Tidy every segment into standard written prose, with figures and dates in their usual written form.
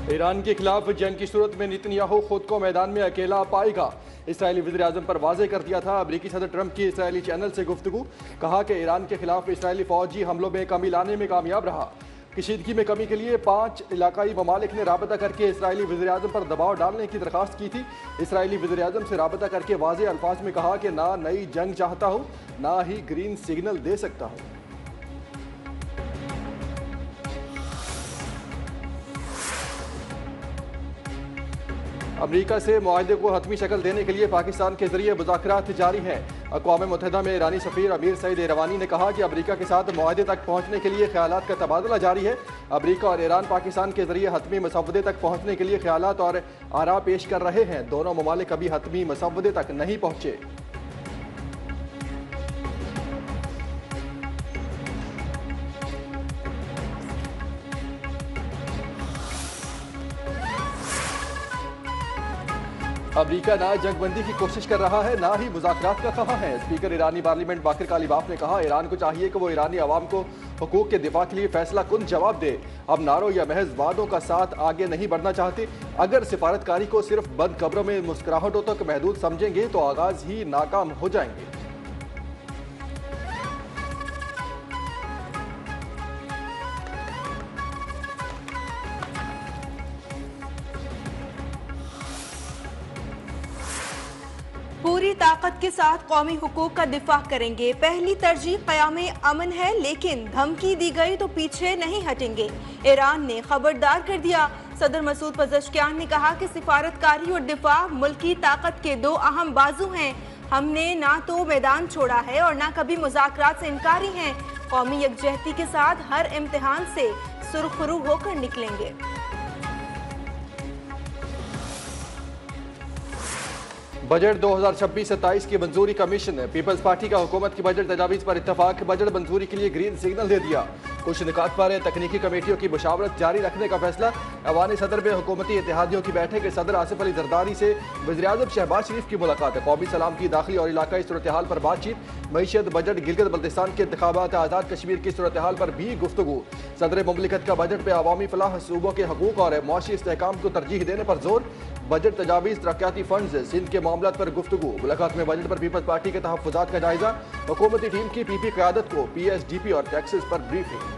Iran के खिलाफ जंग की सूरत में नेतन्याहू खुद को मैदान में अकेला पाएगा। इसराइली वज़ीर आज़म पर वाज़े कर दिया था। अमरीकी सदर ट्रंप की इसराइली चैनल से गुफ्तगू, कहा कि ईरान के खिलाफ इसराइली फौजी हमलों में कमी लाने में कामयाब रहा। कशीदगी में कमी के लिए 5 इलाकाई ममालिक ने राबता करके इसराइली वज़ीर आज़म पर दबाव डालने की दरख्वास्त की थी। इसराइली वज़ीर आज़म से राबता करके वाज़े अल्फाज में कहा कि ना नई जंग चाहता हूँ, ना ही ग्रीन सिग्नल दे सकता हूँ। अमरीका से मुआहदे को हतमी शक्ल देने के लिए पाकिस्तान के जरिए मुज़ाकरात जारी हैं। अक़वाम मुत्तहिदा में ईरानी सफ़ीर अमीर सईद इरवानी ने कहा कि अमरीका के साथ मुआहदे तक पहुँचने के लिए ख्यालात का तबादला जारी है। अमरीका और ईरान पाकिस्तान के जरिए हतमी मसवदे तक पहुँचने के लिए ख्यालात और आरा पेश कर रहे हैं। दोनों ममालिक अभी हतमी मसवदे तक नहीं पहुँचे। अमरीका ना जंगबंदी की कोशिश कर रहा है, ना ही मुज़ाकरात का ख़वाह है। स्पीकर ईरानी पार्लियामेंट बाकर कालिबाफ ने कहा, ईरान को चाहिए कि वो ईरानी अवाम को हुकूक के दिफा के लिए फैसला कुन जवाब दे। अब नारों या महज वादों का साथ आगे नहीं बढ़ना चाहते। अगर सिफारतकारी को सिर्फ बंद कब्रों में मुस्कुराहटों तक महदूद समझेंगे तो आगाज ही नाकाम हो जाएंगे। पूरी ताकत के साथ कौमी हुकूक का दिफा करेंगे। पहली तरजीह क़याम अमन है, लेकिन धमकी दी गई तो पीछे नहीं हटेंगे। ईरान ने खबरदार कर दिया। सदर मसूद पज़ेश्कियान ने कहा कि सिफारतकारी और दिफा मुल्की ताकत के दो अहम बाजू हैं। हमने ना तो मैदान छोड़ा है और ना कभी मुज़ाकरात से इनकारी हैं। कौमी यकजहती के साथ हर इम्तिहान से सुरखरू होकर निकलेंगे। बजट 2026-27 की मंजूरी कमीशन। पीपल्स पार्टी का हुकूमत की बजट तजावीज़ पर इत्तफाक। बजट मंजूरी के लिए ग्रीन सिग्नल दे दिया। कुछ निकात पर तकनीकी कमेटियों की मुशावरत जारी रखने का फैसला। ऐवान सदर में हुकूमती इत्तेहादियों की बैठक। सदर आसिफ अली जरदारी से वज़ीर-ए-आज़म शहबाज शरीफ की मुलाकात। कौमी सलामती, दाखिली और इलाकाई सूरत हाल पर बातचीत। मईशत, बजट, गिलगित बल्तिस्तान के इंतखाबात, आज़ाद कश्मीर की सूरत हाल पर भी गुफ्तगू। सदर मुमलिकत का बजट में अवामी फलाह, सूबों के हकूक और मुआशी इस्तेहकाम को तरजीह देने पर जोर। बजट तजावीज़, तरक्याती फंड्स, सिंध के मामलात पर गुफ्तगू। मुलाकात में बजट पर पीपल्स पार्टी के तहफ़्फ़ुज़ात का जायजा। हुकूमती टीम की PP क़यादत को PSDP और टैक्सेस पर ब्रीफिंग।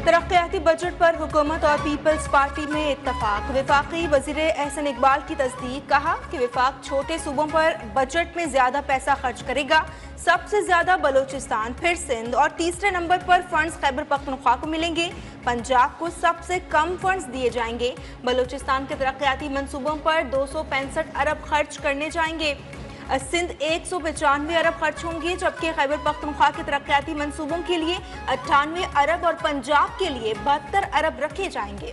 तरक्याती बजट पर हुकूमत और पीपल्स पार्टी में इत्तफाक। वफाकी वज़ीर एहसन इकबाल की तस्दीक। कहा कि वफाक छोटे सूबों पर बजट में ज्यादा पैसा खर्च करेगा। सबसे ज्यादा बलोचिस्तान, फिर सिंध और तीसरे नंबर पर फंड्स खैबर पख्तूनख्वा को मिलेंगे। पंजाब को सबसे कम फंड्स दिए जाएंगे। बलोचिस्तान के तरक्याती मंसूबों पर 265 अरब खर्च करने जाएंगे। सिंध 195 अरब खर्च होंगे, जबकि खैबर पख्तूनख्वा के तरक्याती मंसूबों के लिए 98 अरब और पंजाब के लिए 72 अरब रखे जाएंगे।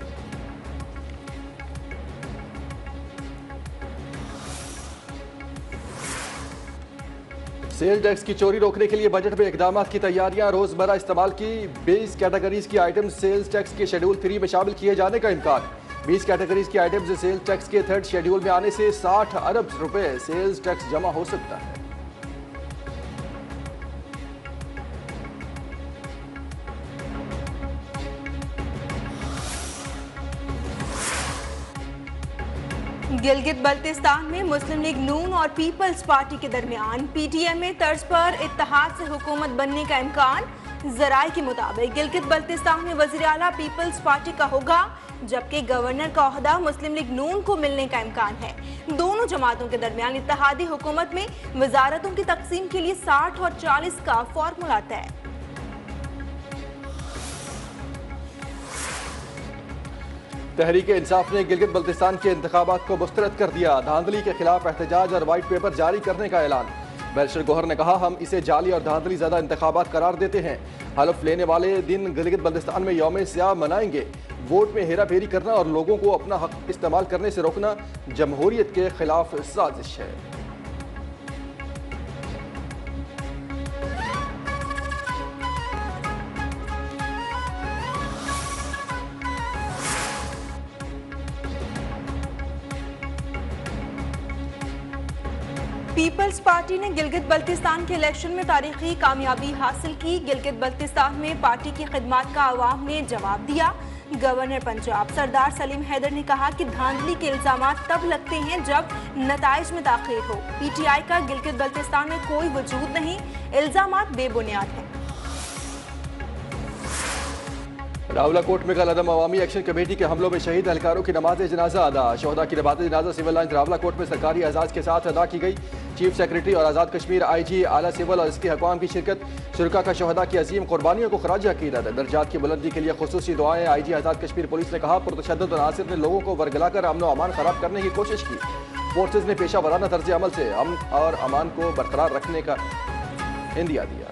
सेल टैक्स की चोरी रोकने के लिए बजट में इकदाम की तैयारियां। रोजमर्रा इस्तेमाल की 20 कैटेगरीज की आइटम सेल्स टैक्स के शेड्यूल 3 में शामिल किए जाने का इम्कान। 20 कैटेगरीज की आइटम्स सेल्स टैक्स के थर्ड शेड्यूल में आने से 60 अरब रुपए सेल्स टैक्स जमा हो सकता है। गिलगित बल्तिस्तान में मुस्लिम लीग नून और पीपल्स पार्टी के दरमियान PTMA तर्ज पर इत्तेहाद से हुकूमत बनने का इम्कान। जराये के मुताबिक गिलगित बल्तिस्तान में वज़ीर आला पीपल्स पार्टी का होगा, जबकि गवर्नर का ओहदा मुस्लिम लीग नून को मिलने का इम्कान है। दोनों जमातों के दरमियान इत्तेहादी हुकूमत में वजारतों की तकसीम के लिए 60 और 40 का फॉर्मूला तय। तहरीक इंसाफ ने गिलगित बल्तिस्तान के इंतखाबात को मुस्तरद कर दिया। धांधली के खिलाफ एहतजाज और वाइट पेपर जारी करने का ऐलान। बैरिस्टर गोहर ने कहा, हम इसे जाली और धांधली ज़्यादा इंतखाबात करार देते हैं। हलफ लेने वाले दिन गिलगित बल्तिस्तान में यौम सियाह मनाएंगे। वोट में हेरा फेरी करना और लोगों को अपना हक इस्तेमाल करने से रोकना जमहूरियत के खिलाफ साजिश है। पीपल्स पार्टी ने गिलगित बल्तिस्तान के इलेक्शन में तारीखी कामयाबी हासिल की। गिलगित बल्तिस्तान में पार्टी की खिदमत का अवाम ने जवाब दिया। गवर्नर पंजाब सरदार सलीम हैदर ने कहा कि धांधली के इल्जामात तब लगते हैं जब नताइज में ताखीर हो। पीटीआई का गिलगित बल्तिस्तान में कोई वजूद नहीं, इल्जामात बेबुनियाद हैं। रावलाकोट में कल अदम अवामी एक्शन कमेटी के हमलों में शहीद एहलकारों की नमाज जनाजा अदा। शोहदा की नमाज जनाजा सिविल लाइन रावलाकोट में सरकारी एजाज के साथ अदा की गई। चीफ सेक्रेटरी और आज़ाद कश्मीर IG आला सिविल और इसके हकाम की शिरकत। शुरका का शोहदा की अजीम कुर्बानियों को खराज अकीदत। दर्जात की बुलंदी के लिए खुसूसी दुआएं। IG आज़ाद कश्मीर पुलिस ने कहा पुरतशद्दुद अनासिर ने लोगों को वरगलाकर अमन व अमान खराब करने की कोशिश की। फोर्सेज ने पेशा वराना तर्ज अमल से अमन और अमान को बरकरार रखने का इंदिया दिया।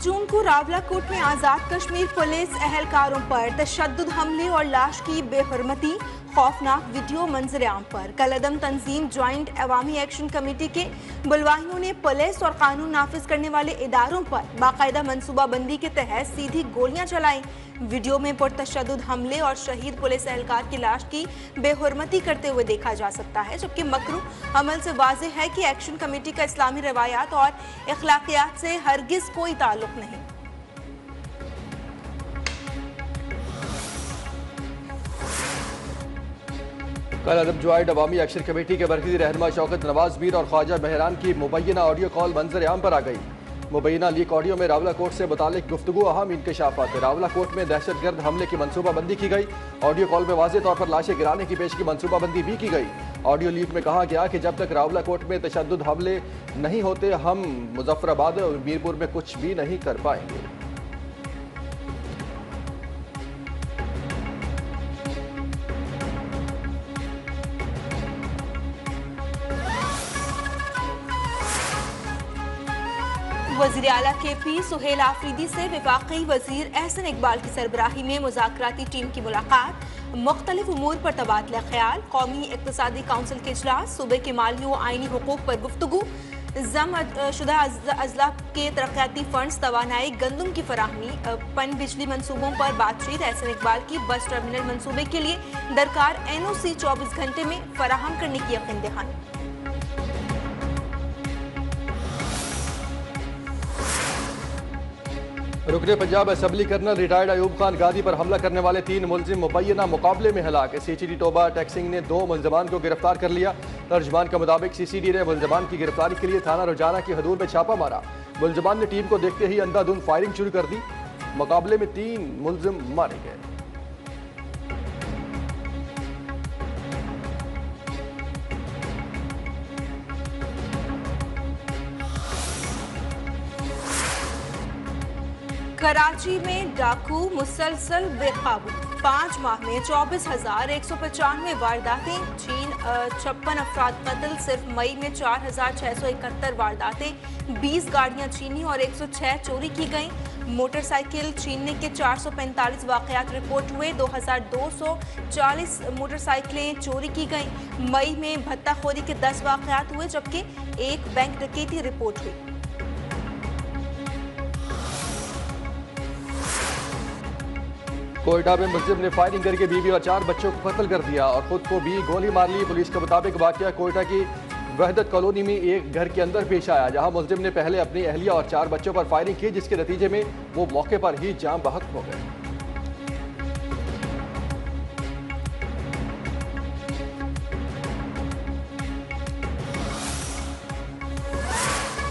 जून को रावलाकोट में आज़ाद कश्मीर पुलिस एहलकारों पर तशद्दुद हमले और लाश की बेहुरमती, खौफनाक वीडियो मंजर आम पर। कलअदम तंजीम ज्वाइंट अवामी एक्शन कमेटी के बुलवाइयों ने पुलिस और कानून नाफिज करने वाले इदारों पर बाकायदा मनसूबाबंदी के तहत सीधी गोलियां चलाई। वीडियो में पुरतशद्दुद हमले और शहीद पुलिस एहलकार की लाश की बेहुरमती करते हुए देखा जा सकता है, जबकि मकरूह अमल से वाज़ेह है कि एक्शन कमेटी का इस्लामी रवायात और अखलाकियात से हरगिज कोई ताल्लुक नहीं। कल अदम ज्वाइंट अवामी एक्शन कमेटी के मरकजी रहनुमा शौकत नवाज मीर और ख्वाजा मेहरान की मुबैना ऑडियो कॉल मंजर आम पर आ गई। मुबैना लीक ऑडियो में रावलाकोट से मुतालिक गुफ्तगू अहम इंकशाफात। रावलाकोट में दहशतगर्द हमले की मनसूबाबंदी की गई। ऑडियो कॉल में वाज़ेह तौर पर लाशें गिराने की पेश की मनसूबाबंदी भी की गई। ऑडियो लीक में कहा गया कि जब तक रावलाकोट में तशद्दुद हमले नहीं होते हम मुजफ्फराबाद और मीरपुर में कुछ भी नहीं कर पाएंगे। वज़ीर आला KP सुहेल आफरीदी से वफाकी वज़ीर एहसन इकबाल की सरबराही में मुज़ाकराती टीम की मुलाकात। मुख्तलिफ उमूर पर तबादला ख्याल। कौमी इक़्तिसादी काउंसिल के इजलास। सूबे के माली व आइनी हुकूक पर गुफ्तगू। जम शुदा अजला के तरक्याती फंड्स, तवानाई, गंदम की फराहमी, पन बिजली मनसूबों पर बातचीत। एहसन इकबाल की बस टर्मिनल मनसूबे के लिए दरकार NOC 24 घंटे में फराहम करने की यकीन दहानी। रुकने Punjab assembly colonel retired Ayub Khan गादी पर हमला करने वाले 3 मुलजिम मुबैना मुकाबले में हलाक। CCD टोबा टैक्सिंग ने 2 मुलजमान को गिरफ्तार कर लिया। तर्जमान के मुताबिक CCD ने मुलजमान की गिरफ्तारी के लिए थाना रोजाना की हदूद में छापा मारा। मुलजमान ने टीम को देखते ही अंधाधुंध फायरिंग शुरू कर दी। मुकाबले में 3 मुलजिम मारे गए। कराची में डाकू मुसलसल बेकाबू। 5 माह में 24,195 वारदातें। 56 अफराद कत्ल। सिर्फ मई में 4,671 वारदातें। 20 गाड़ियां छीनी और 106 चोरी की गईं। मोटरसाइकिल छीनने के 445 वाकयात रिपोर्ट हुए। 2,240 मोटरसाइकिलें चोरी की गईं। मई में भत्ताखोरी के 10 वाकयात हुए, जबकि 1 बैंक डकैती रिपोर्ट हुई। कोयटा में मुलजिम ने फायरिंग करके बीवी और 4 बच्चों को कत्ल कर दिया और खुद को भी गोली मार ली। पुलिस के मुताबिक वाकया कोयटा की वहदत कॉलोनी में एक घर के अंदर पेश आया, जहां मुलजिम ने पहले अपनी अहलिया और 4 बच्चों पर फायरिंग की, जिसके नतीजे में वो मौके पर ही जान बहक हो गए।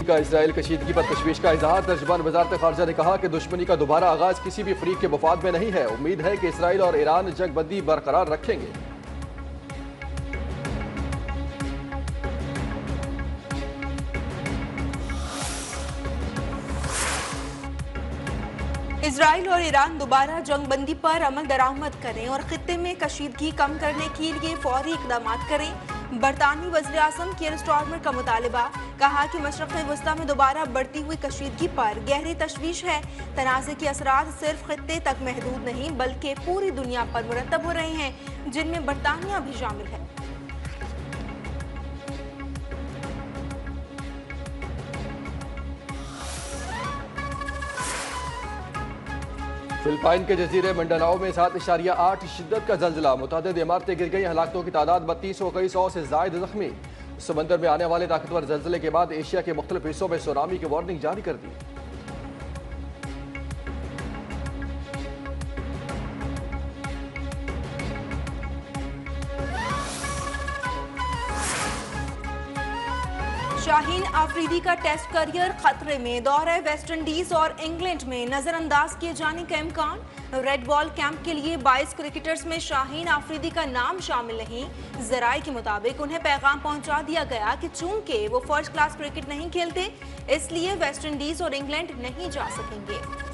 का इसराइल कशीदगी पर तशवीश का इजहार। तर्जुमान वजारत खारजा ने कहा कि दुश्मनी का दोबारा आगाज किसी भी फरीक के मुफाद में नहीं है। उम्मीद है कि इसराइल और ईरान जंग बंदी बरकरार रखेंगे। इसराइल और ईरान दोबारा जंग बंदी पर अमल दरामद करें और खित्ते में कशीदगी कम करने के लिए फौरी इकदाम करें। बरतानवी वज़ीर आज़म कीर स्टारमर का मुतालबा। कहा कि मशरक़ वस्ता में दोबारा बढ़ती हुई कशीदगी पर गहरी तशवीश है। तनाज़े के असरात सिर्फ खित्ते तक महदूद नहीं बल्कि पूरी दुनिया पर मुरतब हो रहे हैं, जिनमें बरतानिया भी शामिल है। फिलिपाइन के जजीरे मिंडानाओ में 7.8 शिद्दत का जल्जला, मुतअद्दिद इमारतें गिर गई, हलाकतों की तादाद 32 हो गई, 100 से जायद जख्मी। समंदर में आने वाले ताकतवर जल्जले के बाद एशिया के मुख्तलिफ हिस्सों में सुनामी की वार्निंग जारी कर दी। शाहीन आफरीदी का टेस्ट करियर खतरे में, दौरे वेस्टइंडीज और इंग्लैंड में नजरअंदाज किए जाने का इम्कान। रेड बॉल कैंप के लिए 22 क्रिकेटर्स में शाहीन आफरीदी का नाम शामिल नहीं। जराये के मुताबिक उन्हें पैगाम पहुंचा दिया गया कि चूंकि वो फर्स्ट क्लास क्रिकेट नहीं खेलते, इसलिए वेस्टइंडीज और इंग्लैंड नहीं जा सकेंगे।